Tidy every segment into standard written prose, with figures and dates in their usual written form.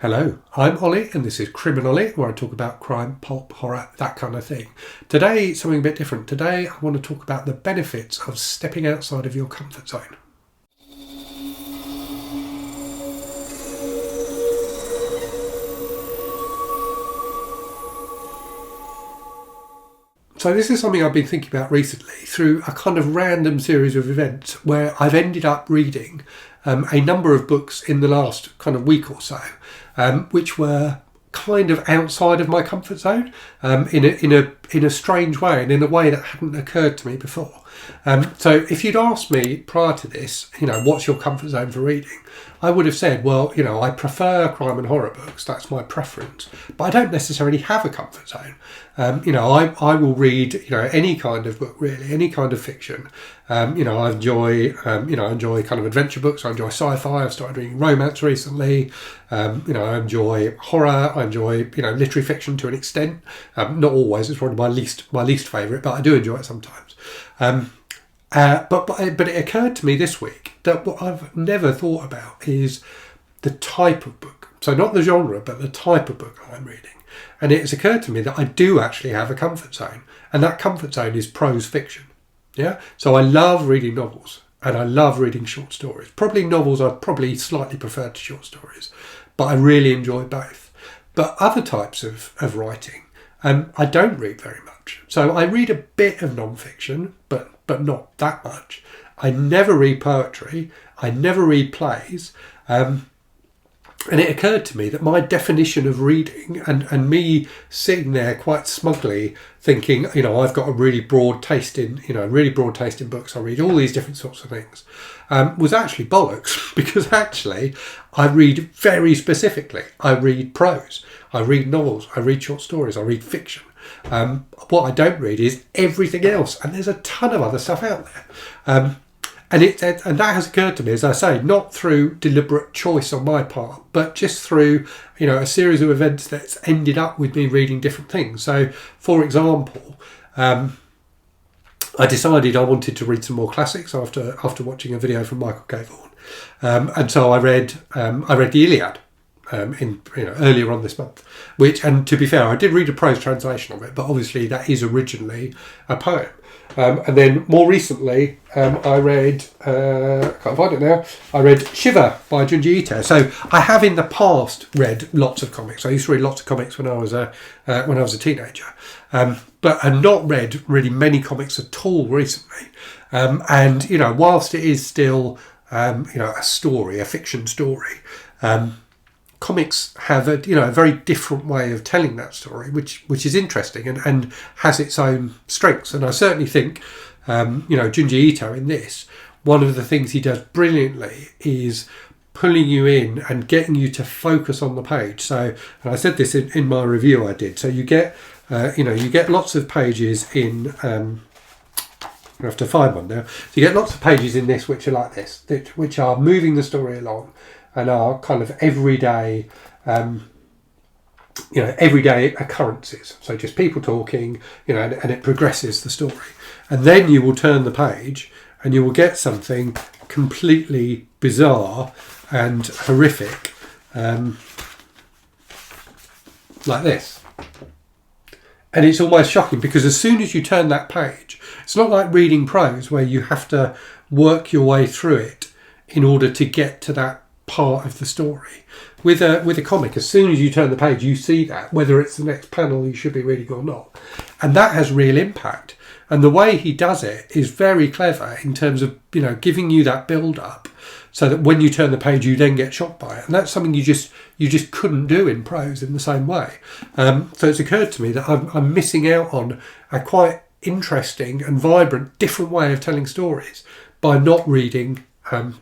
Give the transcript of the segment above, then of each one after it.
Hello, I'm Ollie and this is Criminally, where I talk about crime, pulp, horror, that kind of thing. Today, something a bit different. Today, I want to talk about the benefits of stepping outside of your comfort zone. So this is something I've been thinking about recently through a kind of random series of events where I've ended up reading a number of books in the last kind of week or so, which were kind of outside of my comfort zone in a strange way and in a way that hadn't occurred to me before. So if you'd asked me prior to this, what's your comfort zone for reading? I would have said, well, I prefer crime and horror books. That's my preference. But I don't necessarily have a comfort zone. I will read, any kind of book, really, any kind of fiction. I enjoy kind of adventure books. I enjoy sci-fi. I've started reading romance recently. I enjoy horror. I enjoy, literary fiction to an extent. Not always. It's probably my least favourite, but I do enjoy it sometimes. But it occurred to me this week that what I've never thought about is the type of book. So not the genre, but the type of book I'm reading. And it's occurred to me that I do actually have a comfort zone. And that comfort zone is prose fiction. Yeah. So I love reading novels and I love reading short stories. Probably novels I probably slightly prefer to short stories, but I really enjoy both. But other types of writing, I don't read very much. So I read a bit of non-fiction, but not that much. I never read poetry. I never read plays. And it occurred to me that my definition of reading and me sitting there quite smugly thinking, I've got a really broad taste in books. I read all these different sorts of things, was actually bollocks because actually I read very specifically. I read prose. I read novels. I read short stories. I read fiction. What I don't read is everything else, and there's a ton of other stuff out there. And that has occurred to me, as I say, not through deliberate choice on my part, but just through a series of events that's ended up with me reading different things. So, for example, I decided I wanted to read some more classics after watching a video from Michael K. Vaughan, and so I read the Iliad. Earlier on this month, and to be fair, I did read a prose translation of it, but obviously that is originally a poem. And then more recently, I read, I can't find it now, I read Shiva by Junji Ito. So I have in the past read lots of comics. I used to read lots of comics when I was a teenager, but I've not read really many comics at all recently. And whilst it is still a story, a fiction story, comics have a very different way of telling that story, which is interesting and has its own strengths. And I certainly think, Junji Ito in this, one of the things he does brilliantly is pulling you in and getting you to focus on the page. So, and I said this in my review I did. So you get lots of pages in. I have to find one now. So you get lots of pages in this which are like this, which are moving the story along and are kind of everyday occurrences. So just people talking, and it progresses the story. And then you will turn the page and you will get something completely bizarre and horrific, like this. And it's almost shocking because as soon as you turn that page, it's not like reading prose where you have to work your way through it in order to get to that part of the story. With a comic, as soon as you turn the page, you see that, whether it's the next panel you should be reading or not. And that has real impact. And the way he does it is very clever in terms of, giving you that build-up so that when you turn the page, you then get shocked by it. And that's something you just couldn't do in prose in the same way. So it's occurred to me that I'm missing out on a quite interesting and vibrant, different way of telling stories by not reading so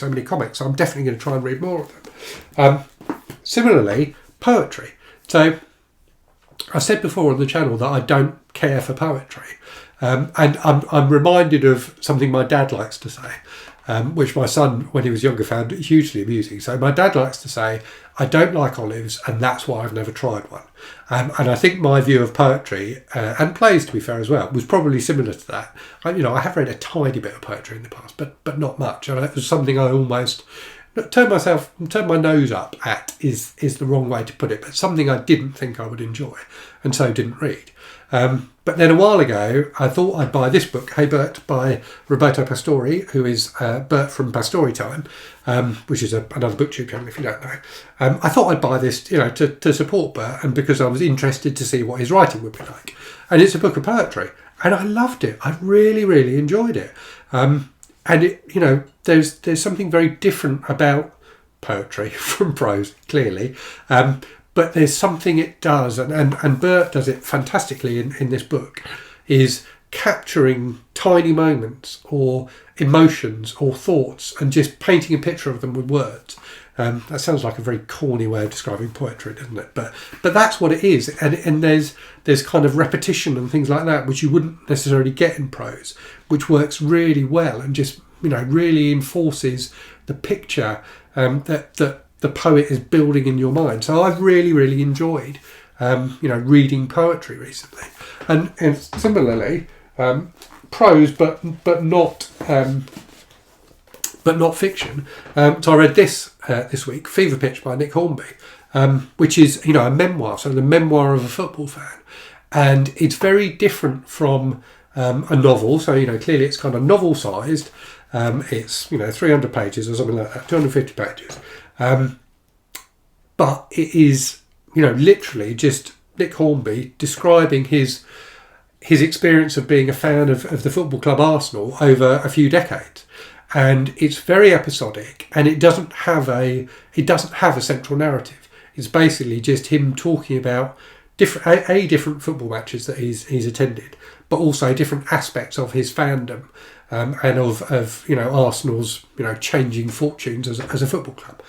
many comics. So I'm definitely going to try and read more of them. Similarly, poetry. So I said before on the channel that I don't care for poetry. And I'm reminded of something my dad likes to say, which my son, when he was younger, found hugely amusing. So my dad likes to say, I don't like olives, and that's why I've never tried one. And I think my view of poetry, and plays to be fair as well, was probably similar to that. I have read a tiny bit of poetry in the past, but not much. And it was something I almost turn my nose up at is the wrong way to put it, but something I didn't think I would enjoy, and so didn't read. But then a while ago, I thought I'd buy this book, Hey Bert, by Roberto Pastori, who is Bert from Pastori Time, which is another booktube channel if you don't know. I thought I'd buy this, to support Bert, and because I was interested to see what his writing would be like. And it's a book of poetry, and I loved it. I really, really enjoyed it. And it, there's something very different about poetry from prose, clearly. But there's something it does, and Bert does it fantastically in this book, is capturing tiny moments or emotions or thoughts and just painting a picture of them with words. That sounds like a very corny way of describing poetry, doesn't it? But that's what it is, and there's kind of repetition and things like that which you wouldn't necessarily get in prose, which works really well and just really enforces the picture that the poet is building in your mind. So I've really, really enjoyed reading poetry recently, and similarly prose, but not fiction. So I read this week, Fever Pitch by Nick Hornby, which is a memoir, so the memoir of a football fan, and it's very different from a novel. So clearly it's kind of novel sized. It's 300 pages or something like that, 250 pages. But it is literally just Nick Hornby describing his experience of being a fan of the football club Arsenal over a few decades. And it's very episodic, and it doesn't have a central narrative. It's basically just him talking about different football matches that he's attended, but also different aspects of his fandom, and of Arsenal's changing fortunes as a football club.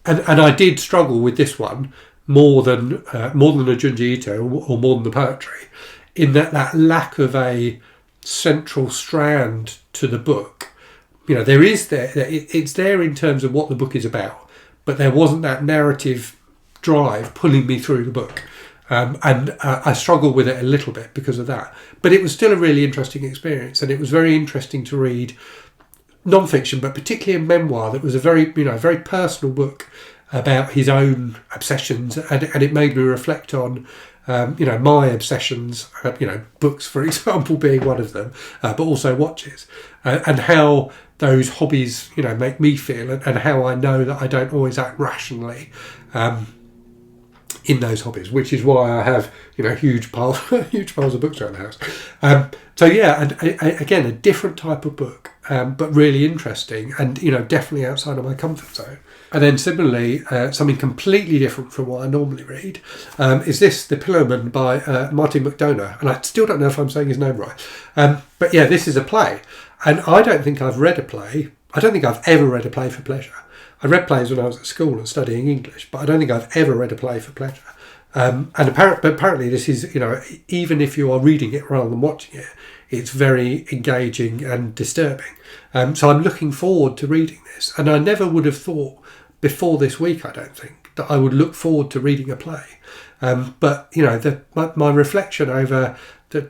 And I did struggle with this one more than a Junji Ito or more than the poetry, in that lack of a central strand to the book. It's there in terms of what the book is about, but there wasn't that narrative drive pulling me through the book. And I struggled with it a little bit because of that. But it was still a really interesting experience, and it was very interesting to read non-fiction, but particularly a memoir that was a very personal book about his own obsessions, and it made me reflect on my obsessions, books, for example, being one of them, but also watches, and how those hobbies, make me feel, and how I know that I don't always act rationally in those hobbies, which is why I have huge piles of books around the house. Again, a different type of book, but really interesting, and definitely outside of my comfort zone. And then similarly, something completely different from what I normally read is The Pillowman by Martin McDonagh, and I still don't know if I'm saying his name right. But yeah, this is a play, and I don't think I've read a play. I don't think I've ever read a play for pleasure. I read plays when I was at school and studying English, but I don't think I've ever read a play for pleasure. Apparently this is, even if you are reading it rather than watching it, it's very engaging and disturbing. So I'm looking forward to reading this. And I never would have thought before this week, I don't think, that I would look forward to reading a play. But my reflection over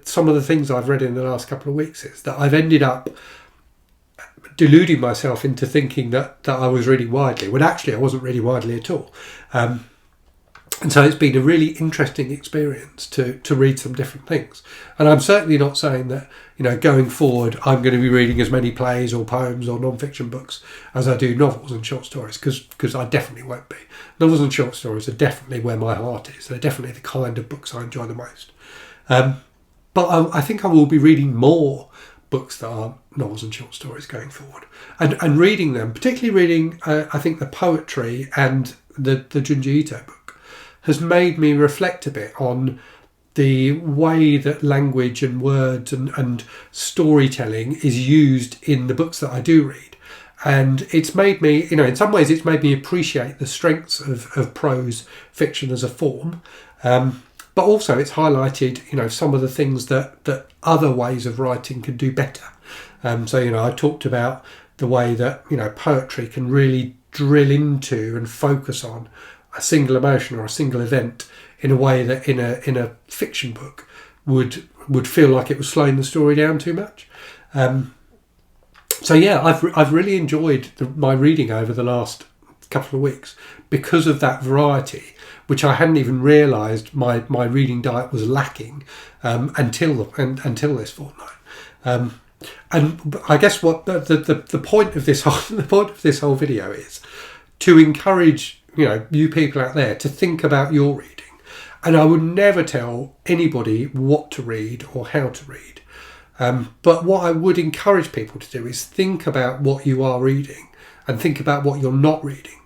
some of the things I've read in the last couple of weeks is that I've ended up deluding myself into thinking that I was reading widely, when actually I wasn't reading widely at all. And so it's been a really interesting experience to read some different things. And I'm certainly not saying that, going forward, I'm going to be reading as many plays or poems or non-fiction books as I do novels and short stories, because I definitely won't be. Novels and short stories are definitely where my heart is. They're definitely the kind of books I enjoy the most. But I think I will be reading more books that are novels and short stories going forward. And reading them, particularly reading, I think, the poetry and the Junji Ito book, has made me reflect a bit on the way that language and words and storytelling is used in the books that I do read. And it's made me, in some ways it's made me appreciate the strengths of prose fiction as a form. But also it's highlighted, some of the things that other ways of writing can do better. I talked about the way that, poetry can really drill into and focus on a single emotion or a single event in a way that in a fiction book would feel like it was slowing the story down too much. And So yeah, I've really enjoyed my reading over the last couple of weeks because of that variety, which I hadn't even realised my reading diet was lacking until this fortnight. And I guess what the point of this whole video is to encourage you people out there to think about your reading. And I would never tell anybody what to read or how to read. But what I would encourage people to do is think about what you are reading and think about what you're not reading.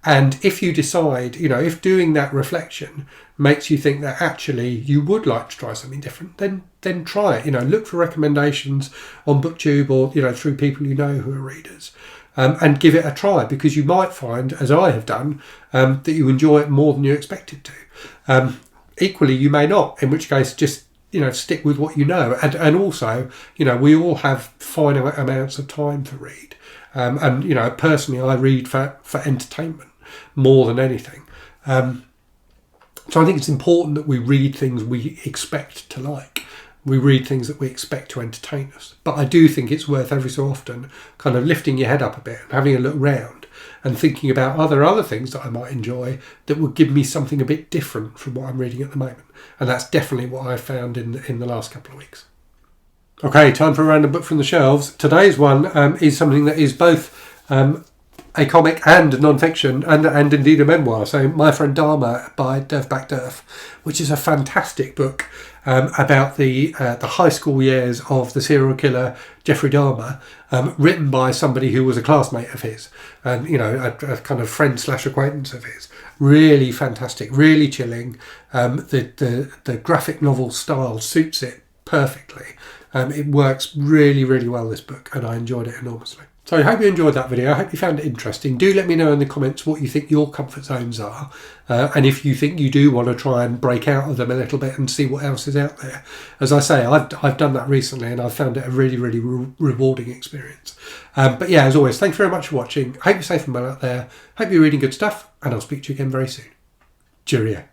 And if you decide, if doing that reflection makes you think that actually you would like to try something different, then try it. Look for recommendations on BookTube or, through people who are readers. And give it a try, because you might find, as I have done, that you enjoy it more than you expected to. Equally, you may not, in which case just stick with what you know. And also, we all have finite amounts of time to read. And personally, I read for entertainment more than anything. So I think it's important that we read things we expect to like. We read things that we expect to entertain us. But I do think it's worth every so often kind of lifting your head up a bit and having a look round and thinking about other things that I might enjoy that would give me something a bit different from what I'm reading at the moment. And that's definitely what I've found in the last couple of weeks. Okay, time for a random book from the shelves. Today's one is something that is both a comic and non-fiction, and indeed a memoir. So My Friend Dharma by Derf Back Derf, which is a fantastic book about the high school years of the serial killer Jeffrey Dahmer, written by somebody who was a classmate of his, and a kind of friend / acquaintance of his. Really fantastic, really chilling. The graphic novel style suits it perfectly. It works really, really well, this book, and I enjoyed it enormously. So I hope you enjoyed that video. I hope you found it interesting. Do let me know in the comments what you think your comfort zones are. And if you think you do want to try and break out of them a little bit and see what else is out there. As I say, I've done that recently and I've found it a really, really rewarding experience. But yeah, as always, thanks very much for watching. I hope you're safe and well out there. Hope you're reading good stuff, and I'll speak to you again very soon. Cheerio.